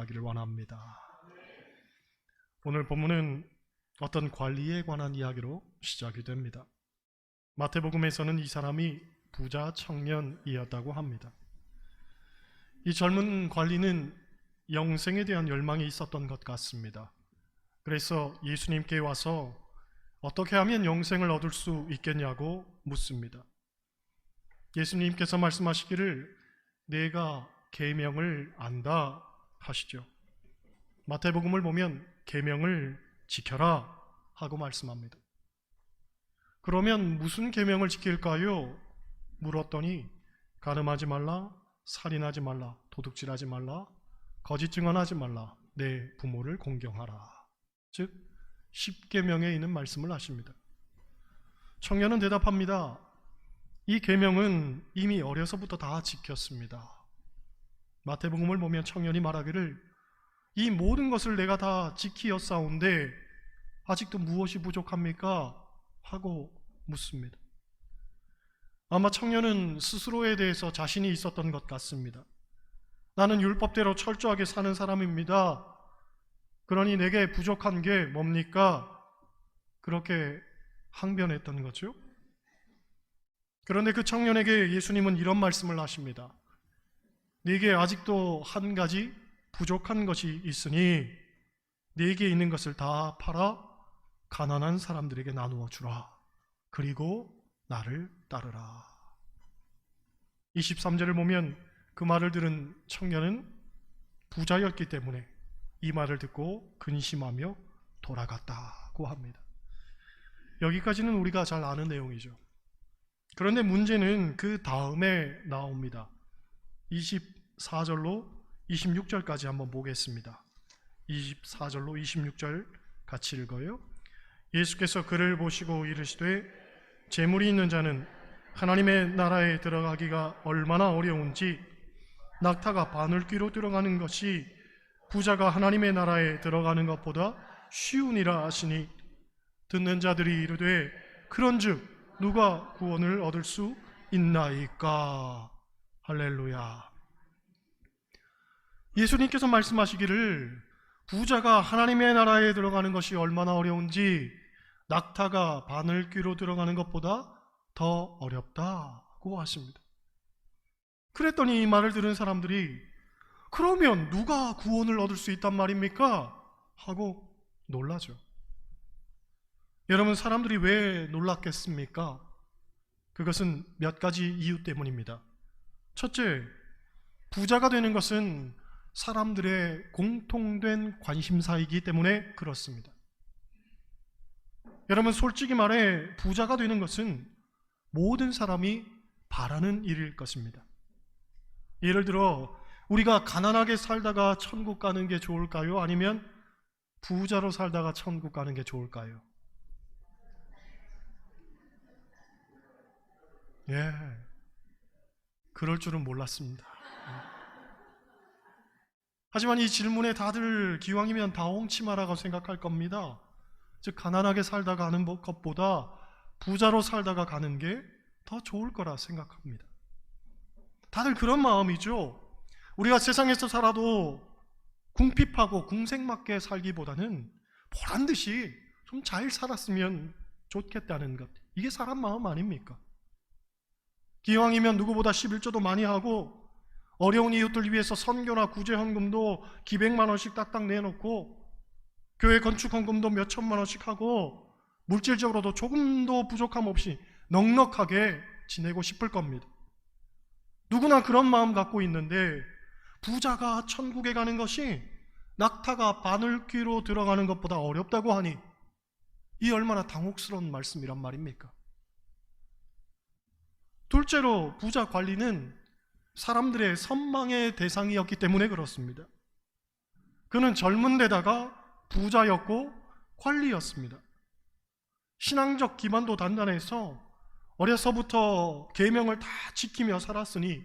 함께하기를 원합니다. 오늘 본문은 어떤 관리에 관한 이야기로 시작이 됩니다. 마태복음에서는 이 사람이 부자 청년이었다고 합니다. 이 젊은 관리는 영생에 대한 열망이 있었던 것 같습니다. 그래서 예수님께 와서 어떻게 하면 영생을 얻을 수 있겠냐고 묻습니다. 예수님께서 말씀하시기를 내가 계명을 안다 하시죠. 마태복음을 보면 계명을 지켜라 하고 말씀합니다. 그러면 무슨 계명을 지킬까요? 물었더니 간음하지 말라, 살인하지 말라, 도둑질하지 말라, 거짓 증언하지 말라, 내 부모를 공경하라. 즉 10계명에 있는 말씀을 하십니다. 청년은 대답합니다. 이 계명은 이미 어려서부터 다 지켰습니다. 마태복음을 보면 청년이 말하기를 이 모든 것을 내가 다 지키었사온데 아직도 무엇이 부족합니까? 하고 묻습니다. 아마 청년은 스스로에 대해서 자신이 있었던 것 같습니다. 나는 율법대로 철저하게 사는 사람입니다. 그러니 내게 부족한 게 뭡니까? 그렇게 항변했던 거죠. 그런데 그 청년에게 예수님은 이런 말씀을 하십니다. 네게 아직도 한 가지 부족한 것이 있으니 네게 있는 것을 다 팔아 가난한 사람들에게 나누어 주라. 그리고 나를 따르라. 23절을 보면 그 말을 들은 청년은 부자였기 때문에 이 말을 듣고 근심하며 돌아갔다고 합니다. 여기까지는 우리가 잘 아는 내용이죠. 그런데 문제는 그 다음에 나옵니다. 24절로 26절까지 한번 보겠습니다. 24절로 26절 같이 읽어요. 예수께서 그를 보시고 이르시되 재물이 있는 자는 하나님의 나라에 들어가기가 얼마나 어려운지 낙타가 바늘귀로 들어가는 것이 부자가 하나님의 나라에 들어가는 것보다 쉬우니라 하시니 듣는 자들이 이르되 그런즉 누가 구원을 얻을 수 있나이까. 할렐루야. 예수님께서 말씀하시기를 부자가 하나님의 나라에 들어가는 것이 얼마나 어려운지 낙타가 바늘귀로 들어가는 것보다 더 어렵다고 하십니다. 그랬더니 이 말을 들은 사람들이 그러면 누가 구원을 얻을 수 있단 말입니까? 하고 놀라죠. 여러분, 사람들이 왜 놀랐겠습니까? 그것은 몇 가지 이유 때문입니다. 첫째, 부자가 되는 것은 사람들의 공통된 관심사이기 때문에 그렇습니다. 여러분, 솔직히 말해 부자가 되는 것은 모든 사람이 바라는 일일 것입니다. 예를 들어 우리가 가난하게 살다가 천국 가는 게 좋을까요? 아니면 부자로 살다가 천국 가는 게 좋을까요? 예, 그럴 줄은 몰랐습니다. 하지만 이 질문에 다들 기왕이면 다 홍치마라고 생각할 겁니다. 즉 가난하게 살다가 가는 것보다 부자로 살다가 가는 게 더 좋을 거라 생각합니다. 다들 그런 마음이죠. 우리가 세상에서 살아도 궁핍하고 궁색맞게 살기보다는 보란듯이 좀 잘 살았으면 좋겠다는 것, 이게 사람 마음 아닙니까? 기왕이면 누구보다 11조도 많이 하고 어려운 이웃들 위해서 선교나 구제 헌금도 기백만 원씩 딱딱 내놓고 교회 건축 헌금도 몇 천만 원씩 하고 물질적으로도 조금도 부족함 없이 넉넉하게 지내고 싶을 겁니다. 누구나 그런 마음 갖고 있는데 부자가 천국에 가는 것이 낙타가 바늘귀로 들어가는 것보다 어렵다고 하니 이 얼마나 당혹스러운 말씀이란 말입니까? 둘째로 부자 관리는 사람들의 선망의 대상이었기 때문에 그렇습니다. 그는 젊은 데다가 부자였고 관리였습니다. 신앙적 기반도 단단해서 어려서부터 계명을 다 지키며 살았으니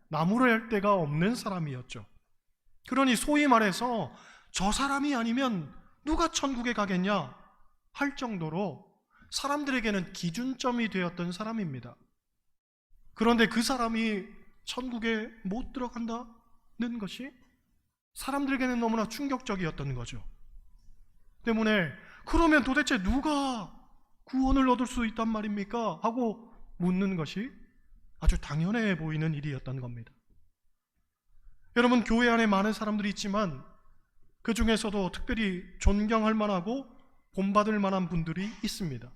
나무랄 데가 없는 사람이었죠. 그러니 소위 말해서 저 사람이 아니면 누가 천국에 가겠냐 할 정도로 사람들에게는 기준점이 되었던 사람입니다. 그런데 그 사람이 천국에 못 들어간다는 것이 사람들에게는 너무나 충격적이었던 거죠. 때문에 그러면 도대체 누가 구원을 얻을 수 있단 말입니까? 하고 묻는 것이 아주 당연해 보이는 일이었던 겁니다. 여러분, 교회 안에 많은 사람들이 있지만 그 중에서도 특별히 존경할 만하고 본받을 만한 분들이 있습니다.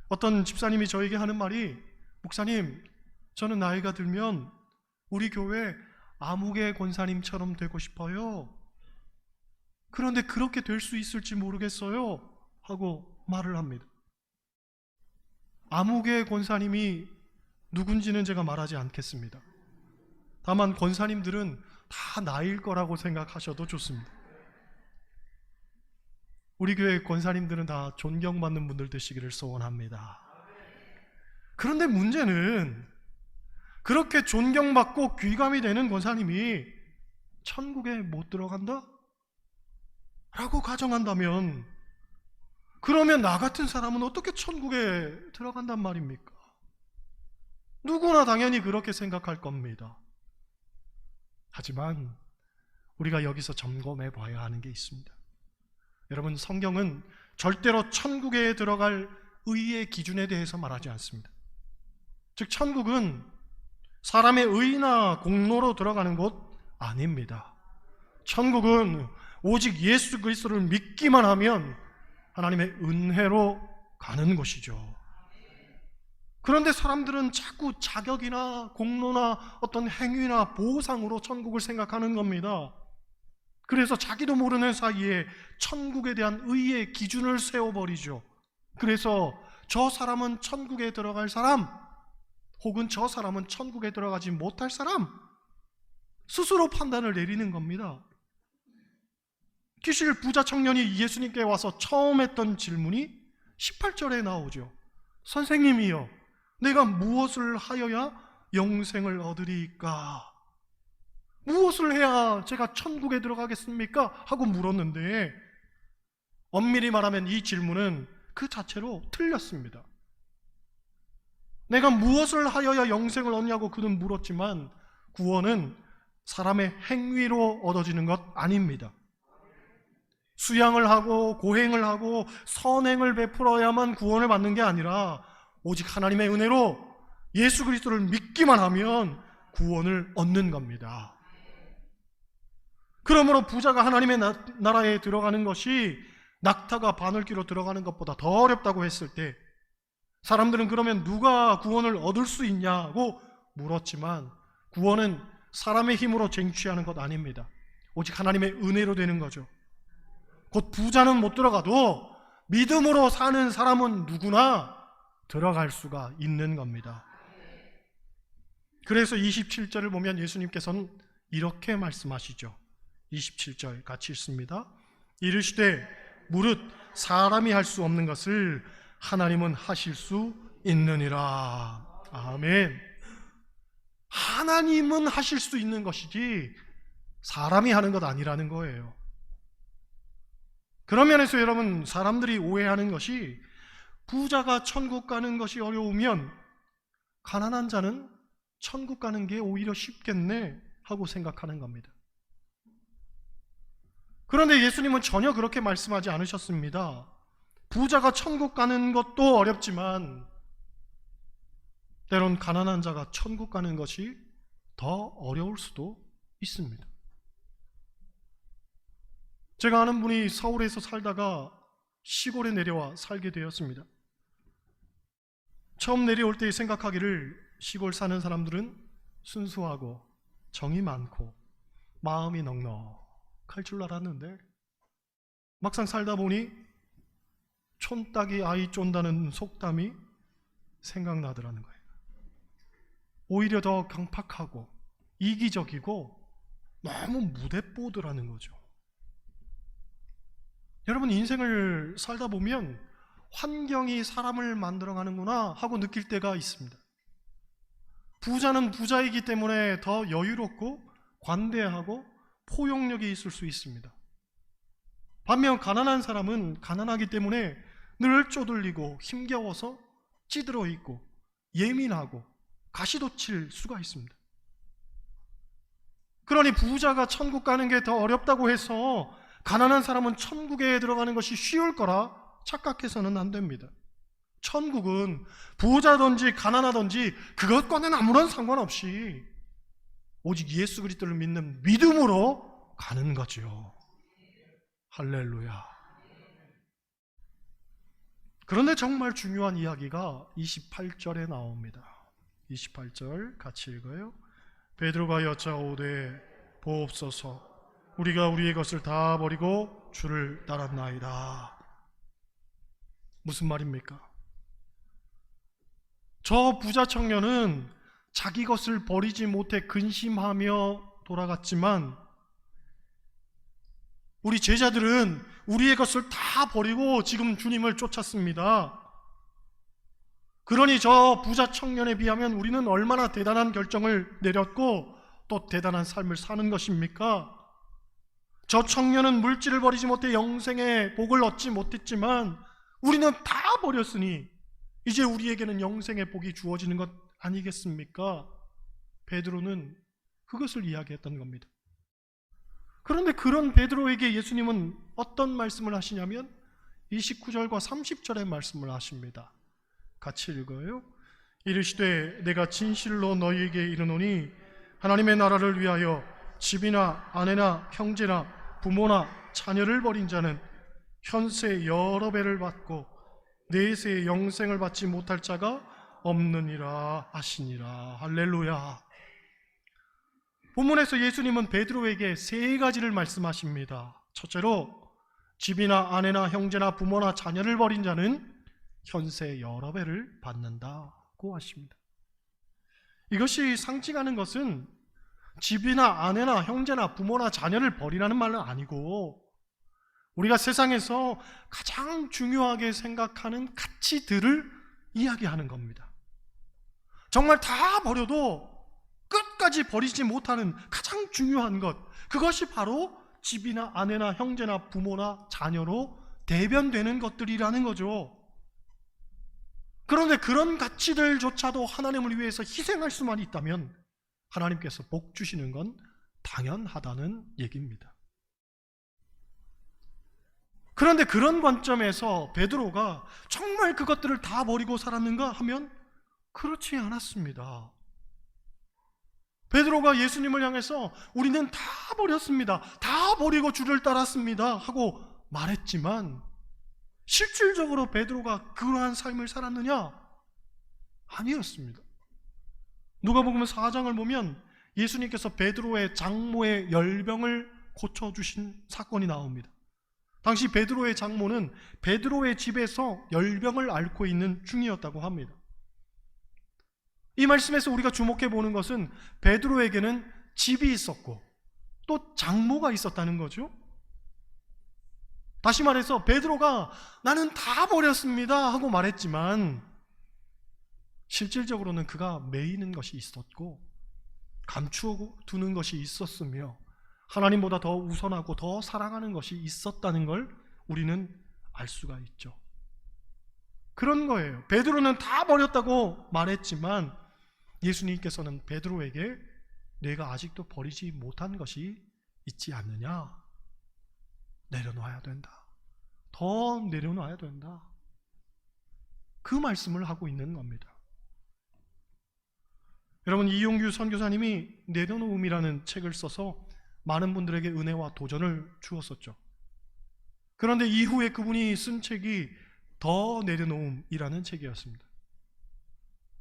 어떤 집사님이 저에게 하는 말이, 목사님, 저는 나이가 들면 우리 교회 아무개 권사님처럼 되고 싶어요. 그런데 그렇게 될 수 있을지 모르겠어요. 하고 말을 합니다. 아무개 권사님이 누군지는 제가 말하지 않겠습니다. 다만 권사님들은 다 나일 거라고 생각하셔도 좋습니다. 우리 교회 권사님들은 다 존경받는 분들 되시기를 소원합니다. 그런데 문제는 그렇게 존경받고 귀감이 되는 권사님이 천국에 못 들어간다? 라고 가정한다면, 그러면 나 같은 사람은 어떻게 천국에 들어간단 말입니까? 누구나 당연히 그렇게 생각할 겁니다. 하지만 우리가 여기서 점검해 봐야 하는 게 있습니다. 여러분, 성경은 절대로 천국에 들어갈 의의 기준에 대해서 말하지 않습니다. 즉, 천국은 사람의 의나 공로로 들어가는 곳 아닙니다. 천국은 오직 예수 그리스도를 믿기만 하면 하나님의 은혜로 가는 곳이죠. 그런데 사람들은 자꾸 자격이나 공로나 어떤 행위나 보상으로 천국을 생각하는 겁니다. 그래서 자기도 모르는 사이에 천국에 대한 의의 기준을 세워버리죠. 그래서 저 사람은 천국에 들어갈 사람, 혹은 저 사람은 천국에 들어가지 못할 사람, 스스로 판단을 내리는 겁니다. 기실 부자 청년이 예수님께 와서 처음 했던 질문이 18절에 나오죠. 선생님이여, 내가 무엇을 하여야 영생을 얻으리까? 무엇을 해야 제가 천국에 들어가겠습니까? 하고 물었는데, 엄밀히 말하면 이 질문은 그 자체로 틀렸습니다. 내가 무엇을 하여야 영생을 얻냐고 그는 물었지만, 구원은 사람의 행위로 얻어지는 것 아닙니다. 수양을 하고 고행을 하고 선행을 베풀어야만 구원을 받는 게 아니라 오직 하나님의 은혜로 예수 그리스도를 믿기만 하면 구원을 얻는 겁니다. 그러므로 부자가 하나님의 나라에 들어가는 것이 낙타가 바늘귀로 들어가는 것보다 더 어렵다고 했을 때, 사람들은 그러면 누가 구원을 얻을 수 있냐고 물었지만, 구원은 사람의 힘으로 쟁취하는 것 아닙니다. 오직 하나님의 은혜로 되는 거죠. 곧 부자는 못 들어가도 믿음으로 사는 사람은 누구나 들어갈 수가 있는 겁니다. 그래서 27절을 보면 예수님께서는 이렇게 말씀하시죠. 27절 같이 읽습니다. 이르시되 무릇 사람이 할 수 없는 것을 하나님은 하실 수 있느니라. 아멘. 하나님은 하실 수 있는 것이지 사람이 하는 것 아니라는 거예요. 그런 면에서 여러분, 사람들이 오해하는 것이 부자가 천국 가는 것이 어려우면 가난한 자는 천국 가는 게 오히려 쉽겠네 하고 생각하는 겁니다. 그런데 예수님은 전혀 그렇게 말씀하지 않으셨습니다. 부자가 천국 가는 것도 어렵지만 때론 가난한 자가 천국 가는 것이 더 어려울 수도 있습니다. 제가 아는 분이 서울에서 살다가 시골에 내려와 살게 되었습니다. 처음 내려올 때 생각하기를 시골 사는 사람들은 순수하고 정이 많고 마음이 넉넉할 줄 알았는데, 막상 살다 보니 촌딱이 아이 쫀다는 속담이 생각나더라는 거예요. 오히려 더 강팍하고 이기적이고 너무 무대뽀드라는 거죠. 여러분, 인생을 살다 보면 환경이 사람을 만들어가는구나 하고 느낄 때가 있습니다. 부자는 부자이기 때문에 더 여유롭고 관대하고 포용력이 있을 수 있습니다. 반면 가난한 사람은 가난하기 때문에 늘 쪼들리고 힘겨워서 찌들어 있고 예민하고 가시돋칠 수가 있습니다. 그러니 부자가 천국 가는 게 더 어렵다고 해서 가난한 사람은 천국에 들어가는 것이 쉬울 거라 착각해서는 안 됩니다. 천국은 부자든지 가난하든지 그것과는 아무런 상관없이 오직 예수 그리스도를 믿는 믿음으로 가는 거죠. 할렐루야. 그런데 정말 중요한 이야기가 28절에 나옵니다. 28절 같이 읽어요. 베드로가 여짜오되 보옵소서 우리가 우리의 것을 다 버리고 주를 따랐나이다. 무슨 말입니까? 저 부자 청년은 자기 것을 버리지 못해 근심하며 돌아갔지만 우리 제자들은 우리의 것을 다 버리고 지금 주님을 쫓았습니다. 그러니 저 부자 청년에 비하면 우리는 얼마나 대단한 결정을 내렸고 또 대단한 삶을 사는 것입니까? 저 청년은 물질을 버리지 못해 영생의 복을 얻지 못했지만 우리는 다 버렸으니 이제 우리에게는 영생의 복이 주어지는 것 아니겠습니까? 베드로는 그것을 이야기했던 겁니다. 그런데 그런 베드로에게 예수님은 어떤 말씀을 하시냐면 29절과 30절의 말씀을 하십니다. 같이 읽어요. 이르시되 내가 진실로 너희에게 이르노니 하나님의 나라를 위하여 집이나 아내나 형제나 부모나 자녀를 버린 자는 현세 여러 배를 받고 내세의 영생을 받지 못할 자가 없느니라 하시니라. 할렐루야. 본문에서 예수님은 베드로에게 세 가지를 말씀하십니다. 첫째로 집이나 아내나 형제나 부모나 자녀를 버린 자는 현세 여러 배를 받는다고 하십니다. 이것이 상징하는 것은 집이나 아내나 형제나 부모나 자녀를 버리라는 말은 아니고 우리가 세상에서 가장 중요하게 생각하는 가치들을 이야기하는 겁니다. 정말 다 버려도 끝까지 버리지 못하는 가장 중요한 것, 그것이 바로 집이나 아내나 형제나 부모나 자녀로 대변되는 것들이라는 거죠. 그런데 그런 가치들조차도 하나님을 위해서 희생할 수만 있다면 하나님께서 복 주시는 건 당연하다는 얘기입니다. 그런데 그런 관점에서 베드로가 정말 그것들을 다 버리고 살았는가 하면 그렇지 않았습니다. 베드로가 예수님을 향해서 우리는 다 버렸습니다, 다 버리고 주를 따랐습니다 하고 말했지만 실질적으로 베드로가 그러한 삶을 살았느냐? 아니었습니다. 누가복음 4장을 보면 예수님께서 베드로의 장모의 열병을 고쳐주신 사건이 나옵니다. 당시 베드로의 장모는 베드로의 집에서 열병을 앓고 있는 중이었다고 합니다. 이 말씀에서 우리가 주목해 보는 것은 베드로에게는 집이 있었고 또 장모가 있었다는 거죠. 다시 말해서 베드로가 나는 다 버렸습니다 하고 말했지만 실질적으로는 그가 매이는 것이 있었고 감추어 두는 것이 있었으며 하나님보다 더 우선하고 더 사랑하는 것이 있었다는 걸 우리는 알 수가 있죠. 그런 거예요. 베드로는 다 버렸다고 말했지만 예수님께서는 베드로에게 내가 아직도 버리지 못한 것이 있지 않느냐? 내려놔야 된다. 더 내려놔야 된다. 그 말씀을 하고 있는 겁니다. 여러분, 이용규 선교사님이 내려놓음이라는 책을 써서 많은 분들에게 은혜와 도전을 주었었죠. 그런데 이후에 그분이 쓴 책이 더 내려놓음이라는 책이었습니다.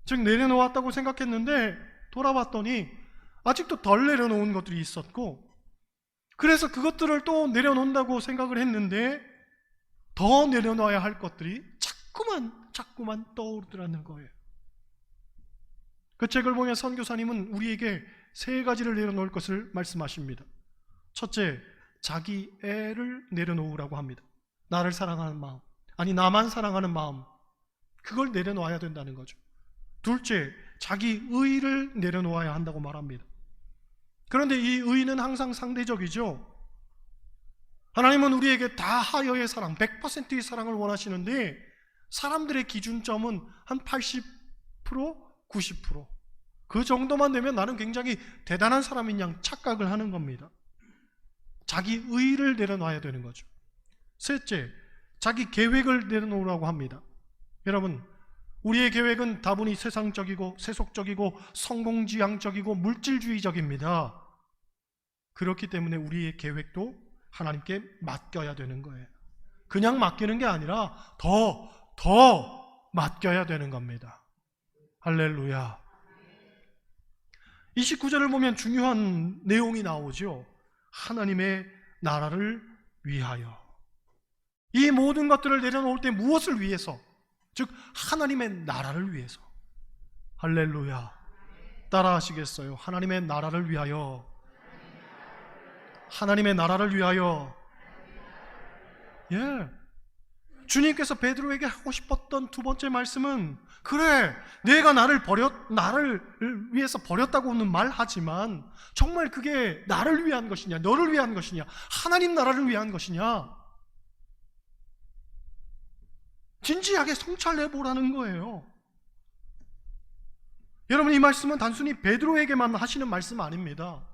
즉 내려놓았다고 생각했는데 돌아봤더니 아직도 덜 내려놓은 것들이 있었고 그래서 그것들을 또 내려놓는다고 생각을 했는데 더 내려놔야 할 것들이 자꾸만 떠오르더라는 거예요. 그 책을 보면 선교사님은 우리에게 세 가지를 내려놓을 것을 말씀하십니다. 첫째, 자기 애를 내려놓으라고 합니다. 나를 사랑하는 마음, 아니 나만 사랑하는 마음, 그걸 내려놓아야 된다는 거죠. 둘째, 자기 의를 내려놓아야 한다고 말합니다. 그런데 이 의는 항상 상대적이죠. 하나님은 우리에게 다 하여의 사랑, 100%의 사랑을 원하시는데 사람들의 기준점은 한 80%, 90%. 그 정도만 되면 나는 굉장히 대단한 사람인 양 착각을 하는 겁니다. 자기 의의를 내려놔야 되는 거죠. 셋째, 자기 계획을 내려놓으라고 합니다. 여러분, 우리의 계획은 다분히 세상적이고 세속적이고 성공지향적이고 물질주의적입니다. 그렇기 때문에 우리의 계획도 하나님께 맡겨야 되는 거예요. 그냥 맡기는 게 아니라 더 맡겨야 되는 겁니다. 할렐루야. 29절을 보면 중요한 내용이 나오죠. 하나님의 나라를 위하여. 이 모든 것들을 내려놓을 때 무엇을 위해서? 즉 하나님의 나라를 위해서. 할렐루야. 따라 하시겠어요? 하나님의 나라를 위하여. 하나님의 나라를 위하여. 예. 주님께서 베드로에게 하고 싶었던 두 번째 말씀은, 그래, 내가 나를 위해서 버렸다고는 말하지만 정말 그게 나를 위한 것이냐, 너를 위한 것이냐, 하나님 나라를 위한 것이냐, 진지하게 성찰해보라는 거예요. 여러분, 이 말씀은 단순히 베드로에게만 하시는 말씀 아닙니다.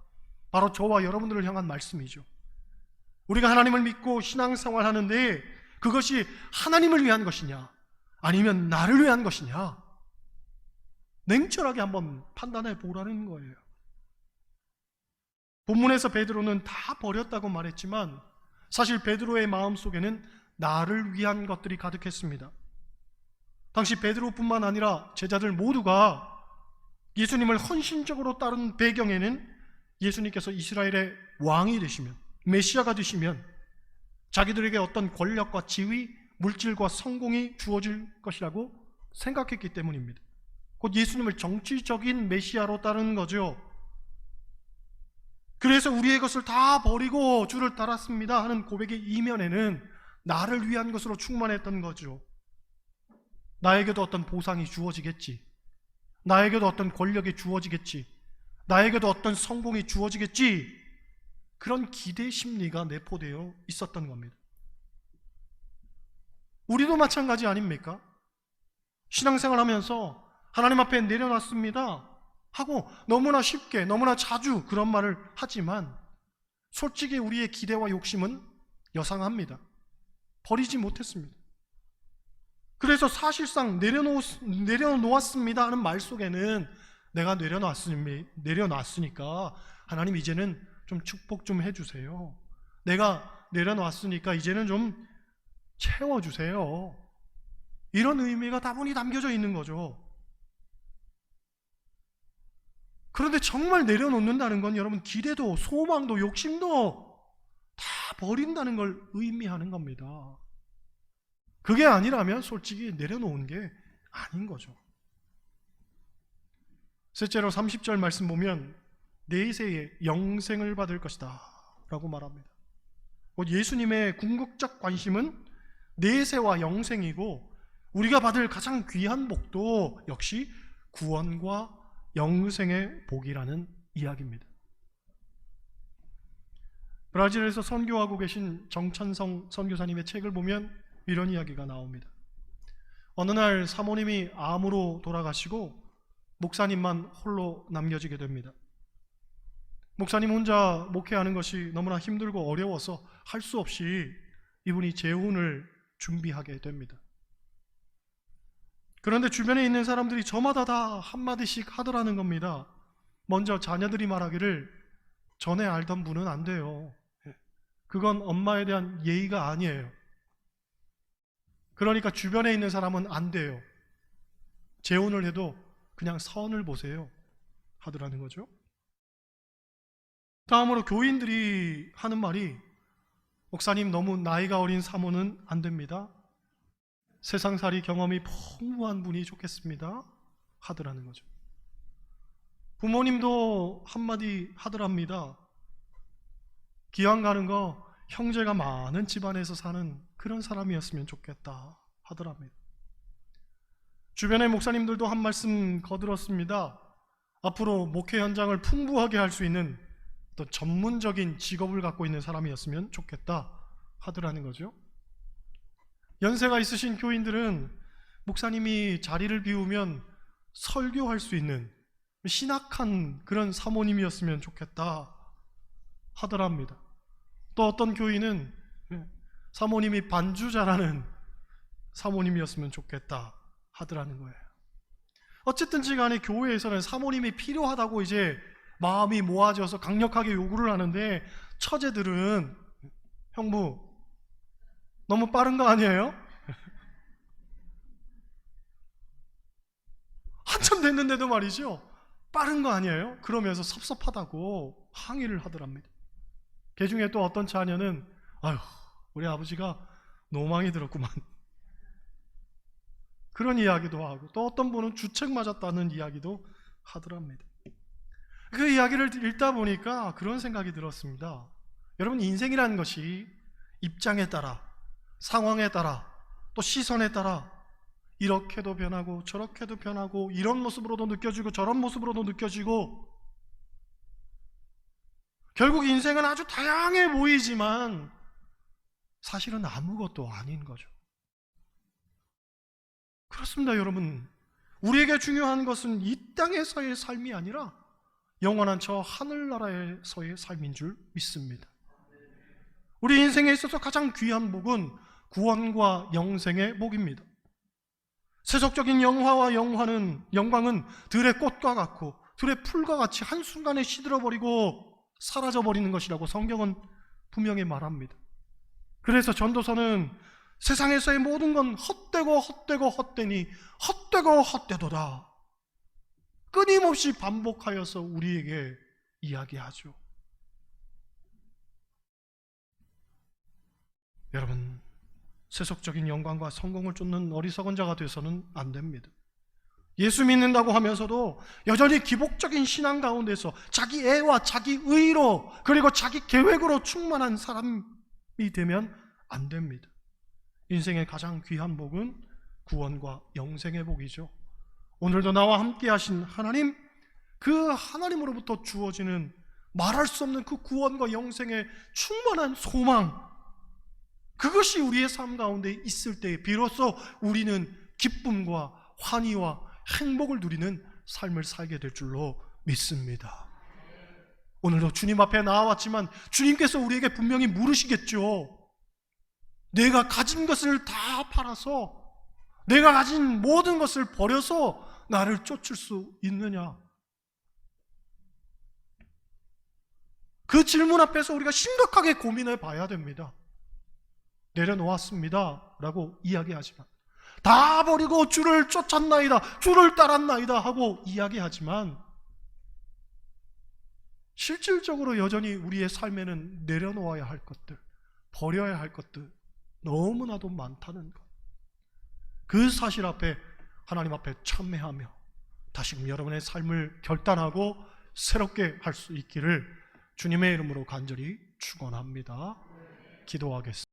바로 저와 여러분들을 향한 말씀이죠. 우리가 하나님을 믿고 신앙생활 하는데 그것이 하나님을 위한 것이냐, 아니면 나를 위한 것이냐, 냉철하게 한번 판단해 보라는 거예요. 본문에서 베드로는 다 버렸다고 말했지만 사실 베드로의 마음속에는 나를 위한 것들이 가득했습니다. 당시 베드로뿐만 아니라 제자들 모두가 예수님을 헌신적으로 따른 배경에는 예수님께서 이스라엘의 왕이 되시면, 메시아가 되시면 자기들에게 어떤 권력과 지위, 물질과 성공이 주어질 것이라고 생각했기 때문입니다. 곧 예수님을 정치적인 메시아로 따르는 거죠. 그래서 우리의 것을 다 버리고 주를 따랐습니다 하는 고백의 이면에는 나를 위한 것으로 충만했던 거죠. 나에게도 어떤 보상이 주어지겠지, 나에게도 어떤 권력이 주어지겠지, 나에게도 어떤 성공이 주어지겠지, 그런 기대 심리가 내포되어 있었던 겁니다. 우리도 마찬가지 아닙니까? 신앙생활 하면서 하나님 앞에 내려놨습니다 하고 너무나 쉽게, 너무나 자주 그런 말을 하지만 솔직히 우리의 기대와 욕심은 여상합니다. 버리지 못했습니다. 그래서 사실상 내려놓았습니다 하는 말 속에는 내가 내려놨으니까 하나님 이제는 좀 축복 좀 해주세요, 내가 내려놨으니까 이제는 좀 채워주세요, 이런 의미가 다분히 담겨져 있는 거죠. 그런데 정말 내려놓는다는 건 여러분, 기대도 소망도 욕심도 다 버린다는 걸 의미하는 겁니다. 그게 아니라면 솔직히 내려놓은 게 아닌 거죠. 셋째로 30절 말씀 보면 내세에 영생을 받을 것이다 라고 말합니다. 예수님의 궁극적 관심은 내세와 영생이고 우리가 받을 가장 귀한 복도 역시 구원과 영생의 복이라는 이야기입니다. 브라질에서 선교하고 계신 정찬성 선교사님의 책을 보면 이런 이야기가 나옵니다. 어느 날 사모님이 암으로 돌아가시고 목사님만 홀로 남겨지게 됩니다. 목사님 혼자 목회하는 것이 너무나 힘들고 어려워서 할 수 없이 이분이 재혼을 준비하게 됩니다. 그런데 주변에 있는 사람들이 저마다 다 한마디씩 하더라는 겁니다. 먼저 자녀들이 말하기를 전에 알던 분은 안 돼요, 그건 엄마에 대한 예의가 아니에요, 그러니까 주변에 있는 사람은 안 돼요, 재혼을 해도 그냥 선을 보세요 하더라는 거죠. 다음으로 교인들이 하는 말이, 목사님 너무 나이가 어린 사모는 안 됩니다, 세상살이 경험이 풍부한 분이 좋겠습니다 하더라는 거죠. 부모님도 한마디 하더랍니다. 기왕 가는 거 형제가 많은 집안에서 사는 그런 사람이었으면 좋겠다 하더랍니다. 주변의 목사님들도 한 말씀 거들었습니다. 앞으로 목회 현장을 풍부하게 할 수 있는 또 전문적인 직업을 갖고 있는 사람이었으면 좋겠다 하더라는 거죠. 연세가 있으신 교인들은 목사님이 자리를 비우면 설교할 수 있는 신학한 그런 사모님이었으면 좋겠다 하더랍니다. 또 어떤 교인은 사모님이 반주 잘하는 사모님이었으면 좋겠다 하더라는 거예요. 어쨌든지 간에 교회에서는 사모님이 필요하다고 이제 마음이 모아져서 강력하게 요구를 하는데, 처제들은 형부 너무 빠른 거 아니에요? 한참 됐는데도 말이죠, 빠른 거 아니에요? 그러면서 섭섭하다고 항의를 하더랍니다. 그 중에 또 어떤 자녀는 아휴 우리 아버지가 노망이 들었구만 그런 이야기도 하고, 또 어떤 분은 주책 맞았다는 이야기도 하더랍니다. 그 이야기를 읽다 보니까 그런 생각이 들었습니다. 여러분, 인생이라는 것이 입장에 따라, 상황에 따라, 또 시선에 따라 이렇게도 변하고 저렇게도 변하고, 이런 모습으로도 느껴지고 저런 모습으로도 느껴지고, 결국 인생은 아주 다양해 보이지만 사실은 아무것도 아닌 거죠. 그렇습니다, 여러분. 우리에게 중요한 것은 이 땅에서의 삶이 아니라 영원한 저 하늘나라에서의 삶인 줄 믿습니다. 우리 인생에 있어서 가장 귀한 복은 구원과 영생의 복입니다. 세속적인 영화와 영광은 들의 꽃과 같고 들의 풀과 같이 한순간에 시들어버리고 사라져버리는 것이라고 성경은 분명히 말합니다. 그래서 전도서는 세상에서의 모든 건 헛되고 헛되고 헛되니 헛되고 헛되도다 끊임없이 반복하여서 우리에게 이야기하죠. 여러분, 세속적인 영광과 성공을 쫓는 어리석은 자가 돼서는 안 됩니다. 예수 믿는다고 하면서도 여전히 기복적인 신앙 가운데서 자기 애와 자기 의로 그리고 자기 계획으로 충만한 사람이 되면 안 됩니다. 인생의 가장 귀한 복은 구원과 영생의 복이죠. 오늘도 나와 함께 하신 하나님, 그 하나님으로부터 주어지는 말할 수 없는 그 구원과 영생의 충만한 소망, 그것이 우리의 삶 가운데 있을 때 비로소 우리는 기쁨과 환희와 행복을 누리는 삶을 살게 될 줄로 믿습니다. 오늘도 주님 앞에 나와왔지만 주님께서 우리에게 분명히 물으시겠죠. 내가 가진 것을 다 팔아서, 내가 가진 모든 것을 버려서 나를 쫓을 수 있느냐? 그 질문 앞에서 우리가 심각하게 고민해 봐야 됩니다. 내려놓았습니다 라고 이야기하지만, 다 버리고 주를 쫓았나이다, 주를 따랐나이다 하고 이야기하지만, 실질적으로 여전히 우리의 삶에는 내려놓아야 할 것들, 버려야 할 것들 너무나도 많다는 것, 그 사실 앞에 하나님 앞에 참회하며 다시금 여러분의 삶을 결단하고 새롭게 할 수 있기를 주님의 이름으로 간절히 축원합니다. 기도하겠습니다.